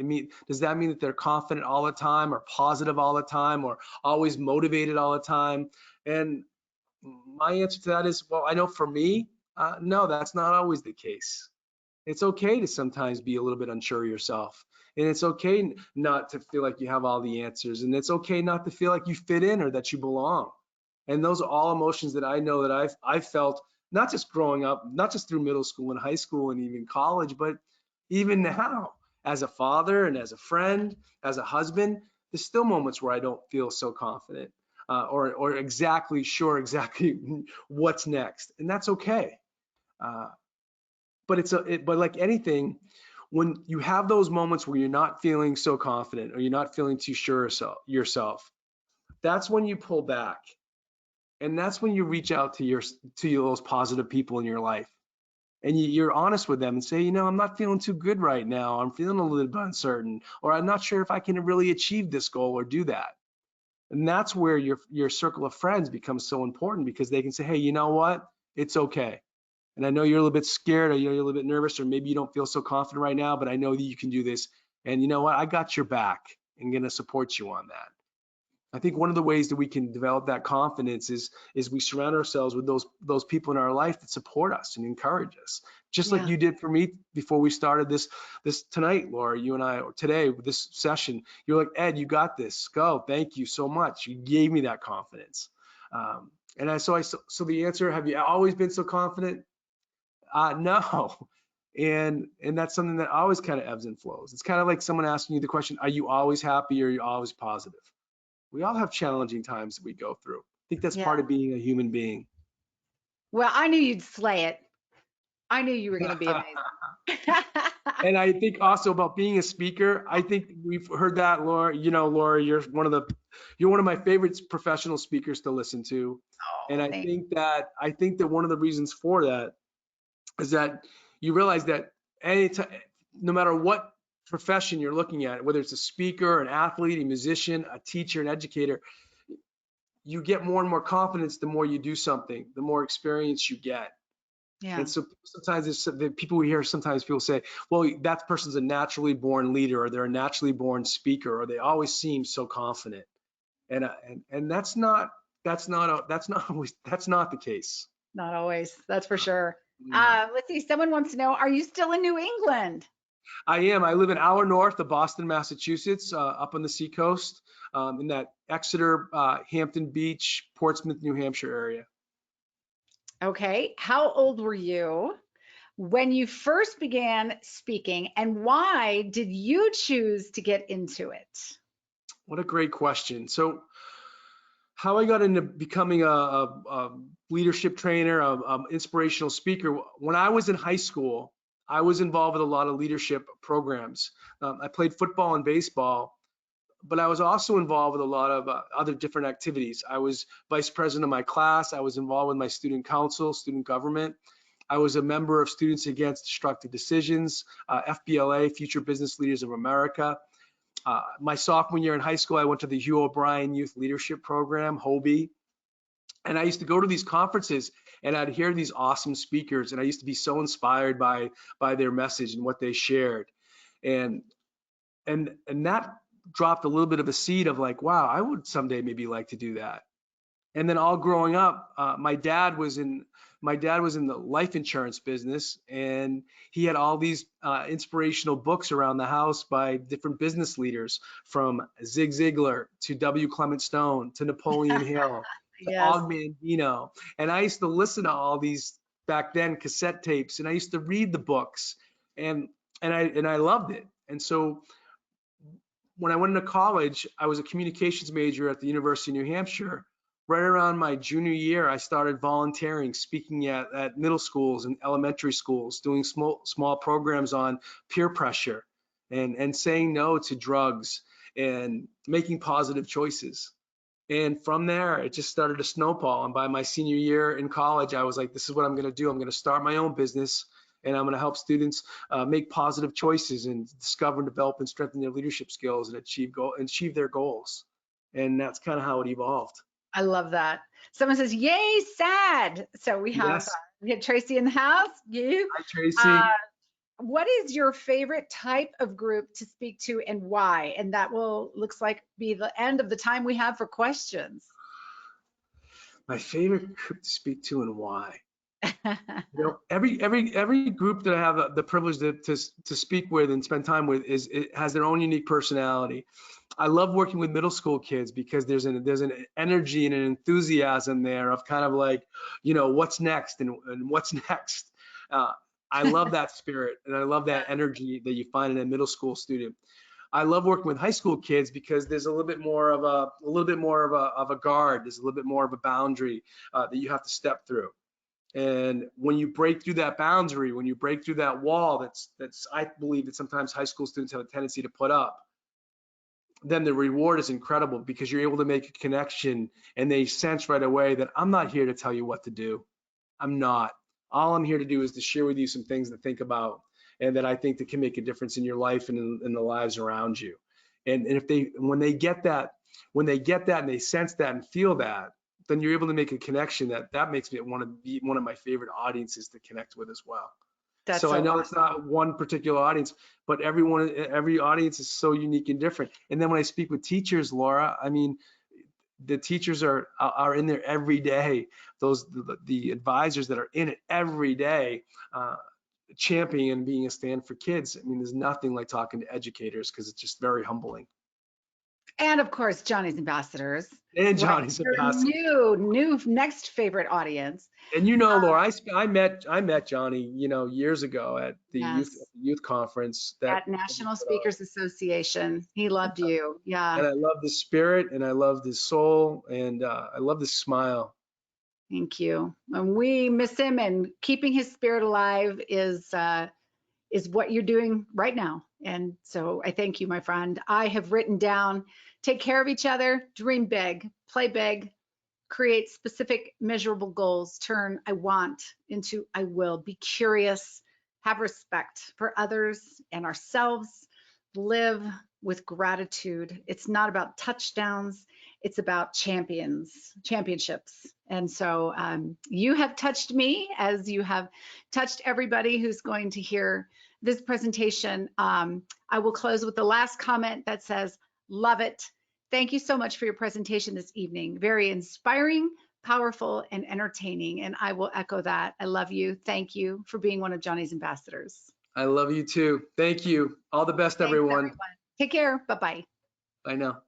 does that mean that they're confident all the time, or positive all the time, or always motivated all the time? And my answer to that is, well, I know for me, no, that's not always the case. It's okay to sometimes be a little bit unsure of yourself. And it's okay not to feel like you have all the answers. And it's okay not to feel like you fit in or that you belong. And those are all emotions that I know that I've felt, not just growing up, not just through middle school and high school and even college, but even now as a father and as a friend, as a husband. There's still moments where I don't feel so confident or exactly sure exactly what's next. And that's okay. But like anything, when you have those moments where you're not feeling so confident or you're not feeling too sure of yourself, that's when you pull back. And that's when you reach out to those positive people in your life. And you're honest with them and say, I'm not feeling too good right now. I'm feeling a little bit uncertain, or I'm not sure if I can really achieve this goal or do that. And that's where your circle of friends becomes so important, because they can say, hey, you know what? It's okay. And I know you're a little bit scared, or you're a little bit nervous, or maybe you don't feel so confident right now, but I know that you can do this. And you know what? I got your back. I'm going to support you on that. I think one of the ways that we can develop that confidence is we surround ourselves with those people in our life that support us and encourage us, just like Yeah. you did for me before we started this tonight, Laura. You and I, or today with this session, you're like, Ed, you got this. Go. Thank you so much. You gave me that confidence. So the answer: have you always been so confident? No. And that's something that always kind of ebbs and flows. It's kind of like someone asking you the question, are you always happy or are you always positive? We all have challenging times that we go through. I think that's Yeah. part of being a human being. Well, I knew you'd slay it. I knew you were going to be amazing. And I think also about being a speaker, I think we've heard that, Laura. Laura, you're one of my favorite professional speakers to listen to. And Oh, thanks. I think that one of the reasons for that is that you realize that no matter what profession you're looking at, whether it's a speaker, an athlete, a musician, a teacher, an educator, you get more and more confidence the more you do something, the more experience you get. Yeah. And so sometimes the people we hear, sometimes people say, well, that person's a naturally born leader, or they're a naturally born speaker, or they always seem so confident. And that's not the case. Not always. That's for sure. No. Let's see. Someone wants to know, are you still in New England? I am. I live an hour north of Boston, Massachusetts, up on the seacoast, in that Exeter, Hampton Beach, Portsmouth, New Hampshire area. Okay. How old were you when you first began speaking, and why did you choose to get into it? What a great question. So how I got into becoming a leadership trainer, a inspirational speaker, when I was in high school, I was involved with a lot of leadership programs. I played football and baseball, but I was also involved with a lot of other different activities. I was vice president of my class. I was involved with my student council, student government. I was a member of Students Against Destructive Decisions, FBLA, Future Business Leaders of America. My sophomore year in high school, I went to the Hugh O'Brien Youth Leadership Program, HOBie. And I used to go to these conferences and I'd hear these awesome speakers, and I used to be so inspired by their message and what they shared. And that dropped a little bit of a seed of like, wow, I would someday maybe like to do that. And then all growing up, my dad was in the life insurance business, and he had all these inspirational books around the house by different business leaders, from Zig Ziglar to W. Clement Stone to Napoleon Hill to Yes. Og Mandino. And I used to listen to all these back then cassette tapes, and I used to read the books, and I loved it. And so when I went into college, I was a communications major at the University of New Hampshire. Right around my junior year, I started volunteering, speaking at middle schools and elementary schools, doing small programs on peer pressure and saying no to drugs and making positive choices. And from there, it just started to snowball. And by my senior year in college, I was like, this is what I'm going to do. I'm going to start my own business, and I'm going to help students make positive choices and discover and develop and strengthen their leadership skills and achieve their goals. And that's kind of how it evolved. I love that. Someone says, yay, sad. So we have Tracy in the house. You. Hi, Tracy. What is your favorite type of group to speak to, and why? And that looks like be the end of the time we have for questions. My favorite group to speak to and why. Every group that I have the privilege to speak with and spend time with it has their own unique personality. I love working with middle school kids because there's an energy and an enthusiasm there of kind of like, what's next and what's next. I love that spirit, and I love that energy that you find in a middle school student. I love working with high school kids because there's a little bit more of a guard. There's a little bit more of a boundary that you have to step through. And when you break through that boundary, when you break through that wall, that's I believe that sometimes high school students have a tendency to put up, then the reward is incredible because you're able to make a connection, and they sense right away that I'm not here to tell you what to do. I'm not. All I'm here to do is to share with you some things to think about, and that I think that can make a difference in your life and in the lives around you. And when they get that and they sense that and feel that, then you're able to make a connection that makes me want to be one of my favorite audiences to connect with as well. So I know it's not one particular audience, but every audience is so unique and different. And then when I speak with teachers, Laura, I mean, the teachers are in there every day. The advisors that are in it every day, championing and being a stand for kids. I mean, there's nothing like talking to educators because it's just very humbling. And of course, Johnny's Ambassadors. And Right. Johnny's Your Ambassador. new next favorite audience. And Laura, I met Johnny, years ago at the Yes. youth conference At National Speakers Association. He loved you. Yeah. And I loved his spirit, and I loved his soul, and I loved his smile. Thank you. And we miss him, and keeping his spirit alive is what you're doing right now. And so I thank you, my friend. I have written down, take care of each other, dream big, play big, create specific measurable goals, turn I want into I will, be curious, have respect for others and ourselves, live with gratitude. It's not about touchdowns, it's about championships. And so you have touched me as you have touched everybody who's going to hear this presentation. I will close with the last comment that says, love it. Thank you so much for your presentation this evening. Very inspiring, powerful, and entertaining. And I will echo that. I love you. Thank you for being one of Johnny's ambassadors. I love you too. Thank you. All the best, Thanks, everyone. everyone. Take care. Bye-bye. Bye now.